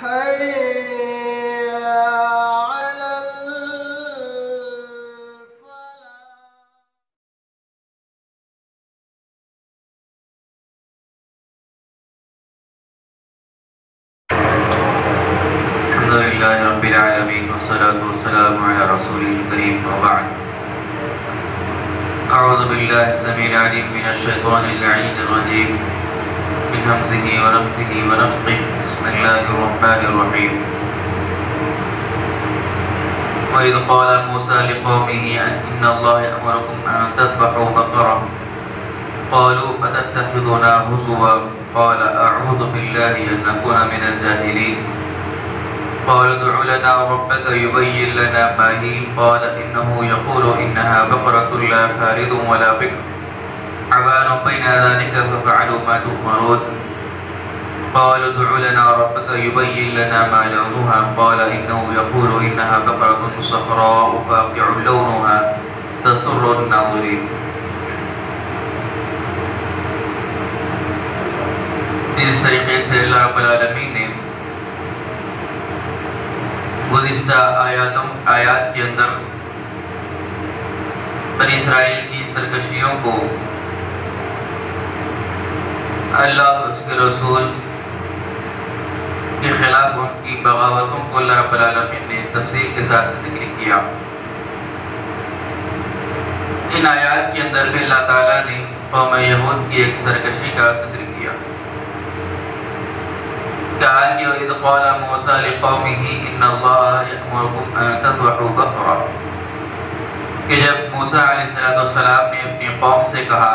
حي على الحمد لله رب العالمين والصلاة والسلام على رسوله الكريم وبعد. أعوذ بالله السميع العليم من الشيطان اللعين الرجيم من همزه ونفخه ونفخه. بسم الله الرحمن الرحيم. وإذ قال موسى لقومه إن الله يأمركم أن تذبحوا بقرة قالوا أتتخذنا هزوا قال أعوذ بالله أن أكون من الجاهلين. قال ادع لنا ربك يبين لنا ما هي قال إنه يقول إنها بقرة لا فارض ولا بكر عوان بين ذلك ففعلوا ما تؤمرون. قال ادع لنا ربك يبين لنا ما لونها قال إنه يقول إنها بقرة صفراء فاقع لونها تسر الناظرين. اس طریقے سے اللہ رب العالمین نے گزشتہ آیات کے اندر بنی اسرائیل کی سرکشیوں کو، اللہ اس کے رسول کے خلاف ان کی بغاوتوں کو اللہ رب العالمین نے تفصیل کے ساتھ ذکر کیا. ان آیات کے اندر بھی اللہ تعالیٰ نے قوم یہود کی ایک سرکشی کا ذکر کیا. کہا کہ وَإِذْ قَالَ مُوسَىٰ لِقَوْمِهِ إِنَّ اللَّهَ يَأْمُرُكُمْ أَن تَذْبَحُوا بَقَرَةً، کہ جب موسیٰ علیہ السلام نے اپنی قوم سے کہا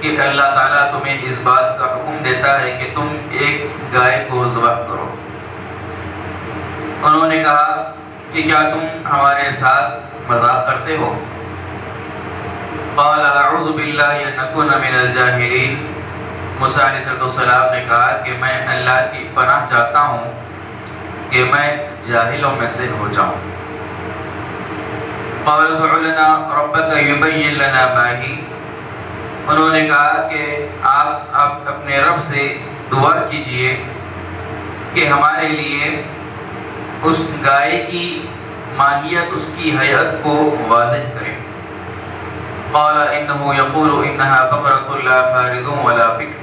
کہ اللہ تعالیٰ تمہیں اس بات کا حکم دیتا ہے کہ تم ایک گائے کو ذبح کرو. انہوں نے کہا کہ کیا تم ہمارے ساتھ مذاق کرتے ہو؟ قَالَ أَعُوذُ بِاللَّهِ أَنْ أَكُونَ مِنَ الْجَاهِلِينَ. موسیٰ علیہ السلام نے کہا کہ میں اللہ کی پناہ چاہتا ہوں کہ میں جاہلوں میں سے ہو جاؤں. قَالَ ادْعُ لَنَا رَبَّكَ يُبَيِّن لَنَا مَا هِيَ. انہوں نے کہا کہ آپ اپنے رب سے دعا کیجئے کہ ہمارے لیے اس گائے کی ماہیت، اس کی حیت کو واضح کریں. قَالَ إِنَّهُ يَقُولُ إِنَّهَا بَقَرَةٌ لَا فَارِضٌ وَلَا بِكْرٌ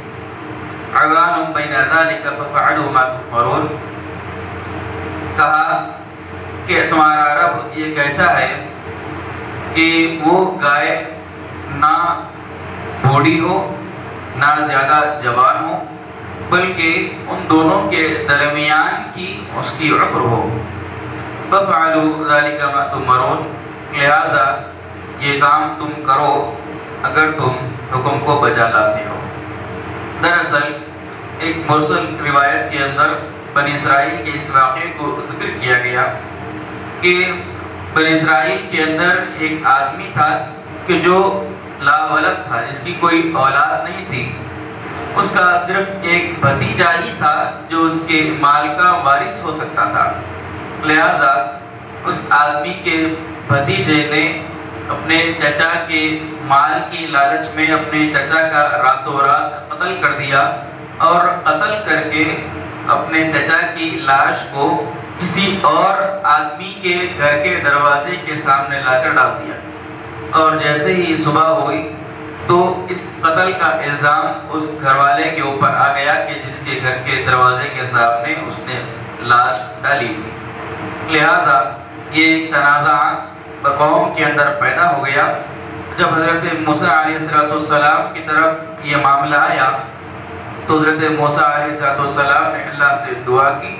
عَوَانٌ بَيْنَ ذَلِكَ فَفَعَلُوا مَا تُؤْمَرُونَ. کہا کہ تمہارا رب یہ کہتا ہے کہ وہ گائے نہ بوڑھی ہو نہ زیادہ جوان ہو، بلکہ ان دونوں کے درمیان کی اس کی عمر ہو. فَفَعَلُوا ذَلِكَ مَا تُؤْمَرُونَ. لہذا یہ کام تم کرو اگر تم حکم کو بجا لاتے ہو. دراصل ایک مرسل روایت کے اندر بنی اسرائیل کے اس واقعے کو ذکر کیا گیا کہ بنی اسرائیل کے اندر ایک آدمی تھا کہ جو لا ولد تھا، جس کی کوئی اولاد نہیں تھی. اس کا صرف ایک بھتیجا ہی تھا جو اس کے مال کا وارث ہو سکتا تھا. لہذا اس آدمی کے بھتیجے نے اپنے چچا کے مال کی لالچ میں اپنے چچا کا راتوں رات قتل کر دیا اور قتل کر کے اپنے چچا کی لاش کو کسی اور آدمی کے گھر کے دروازے کے سامنے لا کر ڈال دیا. اور جیسے ہی صبح ہوئی تو اس قتل کا الزام اس گھر والے کے اوپر آ گیا کہ جس کے گھر کے دروازے کے سامنے اس نے لاش ڈالی تھی. لہٰذا یہ تنازع قوم کے اندر پیدا ہو گیا. جب حضرت موسیٰ علیہ السلام کی طرف یہ معاملہ آیا تو حضرت موسیٰ علیہ السلام نے اللہ سے دعا کی.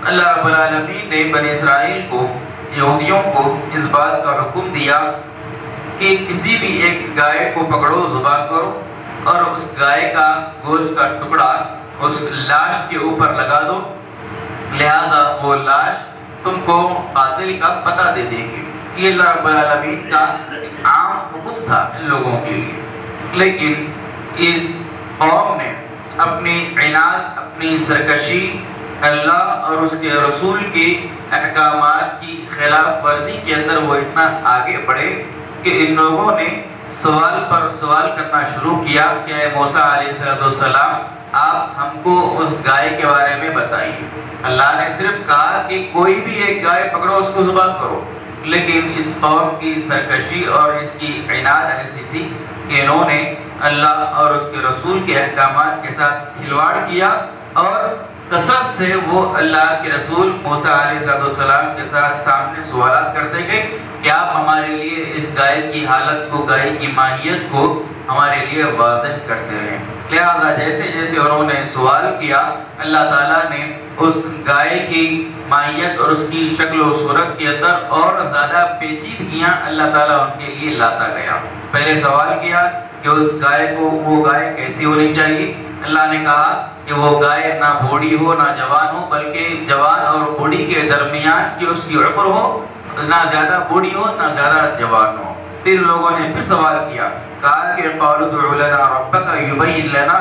اللہ رب العالمین نے بنی اسرائیل کو، یہودیوں کو اس بات کا حکم دیا کہ کسی بھی ایک گائے کو پکڑو، ذبح کرو اور اس گائے کا گوشت کا ٹکڑا اس لاش کے اوپر لگا دو. لہٰذا وہ لاش تم کو قاتل کا پتہ دے دے گی. یہ اللہ رب العالمین کا ایک عام حکم تھا ان لوگوں کے لیے. لیکن اس قوم نے اپنی عناد، اپنی سرکشی، اللہ اور اس کے رسول کے احکامات کی خلاف ورزی کے اندر وہ اتنا آگے بڑھے کہ ان لوگوں نے سوال پر سوال کرنا شروع کیا کہ اے موسیٰ علیہ السلام آپ ہم کو اس گائے کے بارے میں بتائیے۔ اللہ نے صرف کہا کہ کوئی بھی ایک گائے پکڑو، اس کو ذبح کرو، لیکن اس قوم کی سرکشی اور اس کی عناد ایسی تھی کہ انہوں نے اللہ اور اس کے رسول کے احکامات کے ساتھ کھلواڑ کیا، اور کثرت سے وہ اللہ کے رسول موسیٰ علیہ السلام کے ساتھ سامنے سوالات کرتے گئے کہ آپ ہمارے لیے اس گائے کی حالت کو، گائے کی ماہیت کو ہمارے لیے واضح کرتے رہیں۔ لہٰذا جیسے جیسے انہوں نے سوال کیا، اللہ تعالیٰ نے اس گائے کی ماہیت اور اس کی شکل و صورت کے اندر اور زیادہ پیچیدگیاں اللہ تعالیٰ ان کے لیے لاتا گیا۔ پہلے سوال کیا کہ اس گائے کو، وہ گائے کیسی ہونی چاہیے؟ اللہ نے کہا کہ وہ گائے نہ بوڑھی ہو نہ جوان ہو، بلکہ جوان اور بوڑھی کے درمیان کی اس کی عمر ہو، نہ زیادہ بوڑھی ہو نہ زیادہ جوان ہو۔ پھر لوگوں نے پھر سوال کیا، کہا کہ قالوا ادع لنا ربک یبین لنا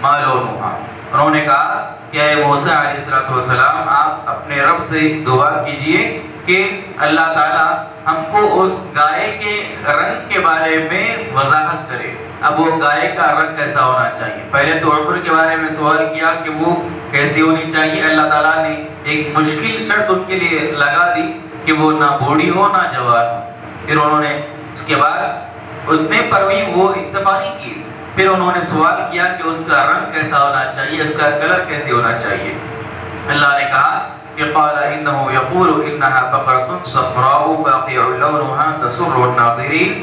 ما لونها۔ انہوں نے کہا کہ اے موسیٰ علیہ السلام، آپ اپنے رب سے دعا کیجئے کہ اللہ تعالیٰ ہم کو اس گائے کے رنگ کے بارے میں وضاحت کرے۔ اب وہ گائے کا رنگ کیسا ہونا چاہیے؟ پہلے تو عمر کے بارے میں سوال کیا کہ وہ کیسی ہونی چاہیے۔ اللہ تعالیٰ نے ایک مشکل شرط ان کے لیے لگا دی کہ وہ نہ بوڑھی ہو نہ جوان ہو۔ پھر انہوں نے اس کے بعد اتنے پر بھی وہ اتفاق نہیں کی، پھر انہوں نے سوال کیا کہ اس کا رنگ کیسا ہونا چاہیے، اس کا کلر کیسے ہونا چاہیے۔ اللہ نے کہا کہ قال انه يقول انها بقرة صفراء فاقع لونها تسر الناظرين۔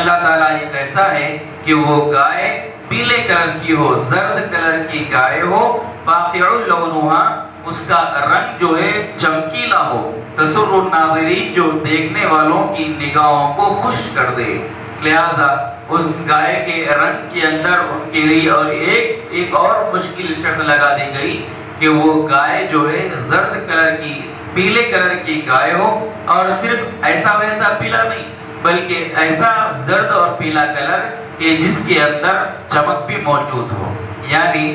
اللہ تعالیٰ یہ کہتا ہے کہ وہ گائے پیلے کلر کی ہو، زرد کلر کی گائے ہو، فاقع لونها، اس کا رنگ جو ہے چمکیلا ہو، تسر الناظرین، جو دیکھنے والوں کی نگاہوں کو خوش کر دے۔ لہٰذا اس گائے کے رنگ کے اندر ان کے لیے اور ایک اور مشکل شرط لگا دی گئی کہ وہ گائے جو ہے زرد کلر کی، پیلے کلر کی گائے ہو، اور صرف ایسا ویسا پیلا نہیں، بلکہ ایسا زرد اور پیلا کلر کہ جس کے اندر چمک بھی موجود ہو، یعنی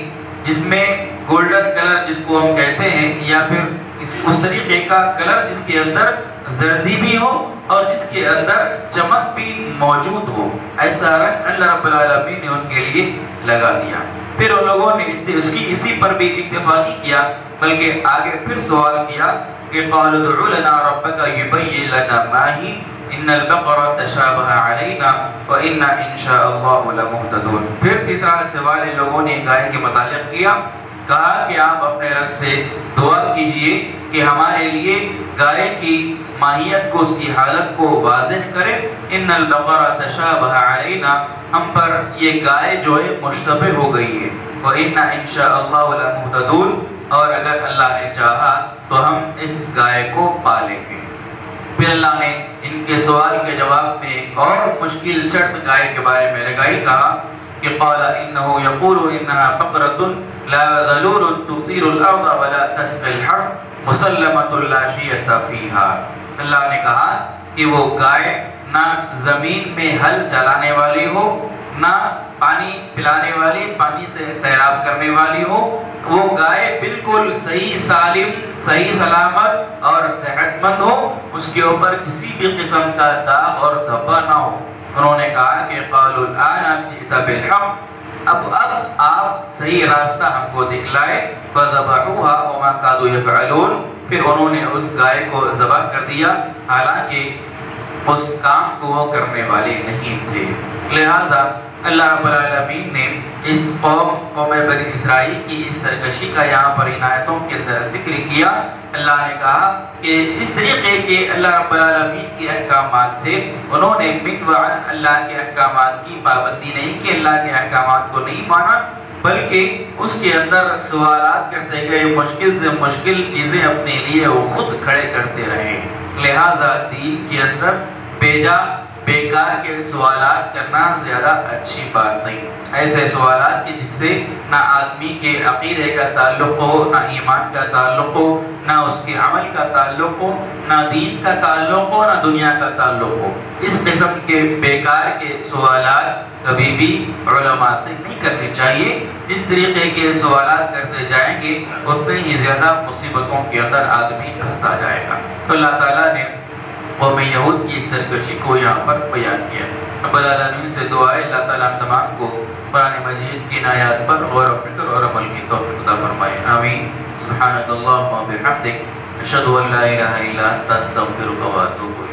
جس میں گولڈن کلر جس کو ہم کہتے ہیں، یا پھر اس طریقے کا کلر جس کے اندر زردی بھی ہو اور جس کے اندر چمک بھی موجود ہو، ایسا رنگ اللہ رب العالمین نے ان کے لیے لگا دیا۔ پھر ان لوگوں نے اسی پر بھی اتفاق نہیں کیا، بلکہ آگے پھر سوال کیا کہ قالوا ادع لنا ربک یبین لنا ما ہی ان البقرة تشابه علینا وإنا ان شاء اللہ لمہتدون۔ پھر تیسرا سوال ان لوگوں نے گائے کے متعلق کیا، کہا کہ آپ اپنے رب سے دعا کیجئے کہ ہمارے لیے گائے کی ماہیت کو، اس کی حالت کو واضح کرے۔ ان البقرة تشابه علینا، ہم پر یہ گائے جو ہے مشتبہ ہو گئی ہے، وإنا ان شاء اللہ لمہتدون، اور اگر اللہ نے چاہا تو ہم اس گائے کو پالیں گے۔ پھر اللہ نے ان کے سوال کے جواب میں ایک اور مشکل شرط گائے کے بارے میں لگائی، کہا کہ قال انه يقول انها بقرة لا ذلول تثير الارض ولا تسقي الحرث مسلمة لا شية فيها۔ اللہ نے کہا کہ وہ گائے نہ زمین میں ہل چلانے والی ہو، نہ پانی پلانے والی، پانی سے سیراب کرنے والی ہو، وہ گائے بالکل صحیح سالم، صحیح سلامت اور صحت مند ہو، اس کے اوپر کسی بھی قسم کا داغ اور دھبا نہ ہو۔ انہوں نے کہا کہ قالوا الآن جئت بالحق، اب آپ صحیح راستہ ہم کو دکھلائے۔ فذبحوها وما كادوا يفعلون، پھر انہوں نے اس گائے کو ذبح کر دیا، حالانکہ اس کام کو وہ کرنے والے نہیں تھے۔ لہٰذا اللہ رب العالمین نے اس قوم بنی اسرائیل کی اس سرکشی کا یہاں پر عنایتوں کے اندر ذکر کیا۔ اللہ نے کہا کہ جس طریقے کے اللہ رب العالمین کے احکامات تھے، انہوں نے من وعن اللہ کے احکامات کی پابندی نہیں کی، اللہ کے احکامات کو نہیں مانا، بلکہ اس کے اندر سوالات کرتے گئے، مشکل سے مشکل چیزیں اپنے لیے وہ خود کھڑے کرتے رہے۔ لہٰذا دین کے اندر بیکار کے سوالات کرنا زیادہ اچھی بات نہیں۔ ایسے سوالات کہ جس سے نہ آدمی کے عقیدے کا تعلق ہو، نہ ایمان کا تعلق ہو، نہ اس کے عمل کا تعلق ہو، نہ دین کا تعلق ہو، نہ دنیا کا تعلق ہو۔ اس قسم کے بیکار کے سوالات کبھی بھی علماء سے نہیں کرنے چاہیے۔ جس طریقے کے سوالات کرتے جائیں گے اتنے ہی زیادہ مصیبتوں کے اندر آدمی پھنستا جائے گا۔ تو اللہ تعالیٰ نے قوم یہود کی سرکشی کو یہاں پر بیان کیا۔ رب العالمین سے دعا ہے اللہ تعالیٰ ہم تمام کو قرآن مجید کی آیات پر غور و فکر اور عمل کی توفیق عطا فرمائے. آمین. سبحانک اللہم و بحمدک، اشہد ان لا الہ الا انت، استغفرک و اتوب الیک.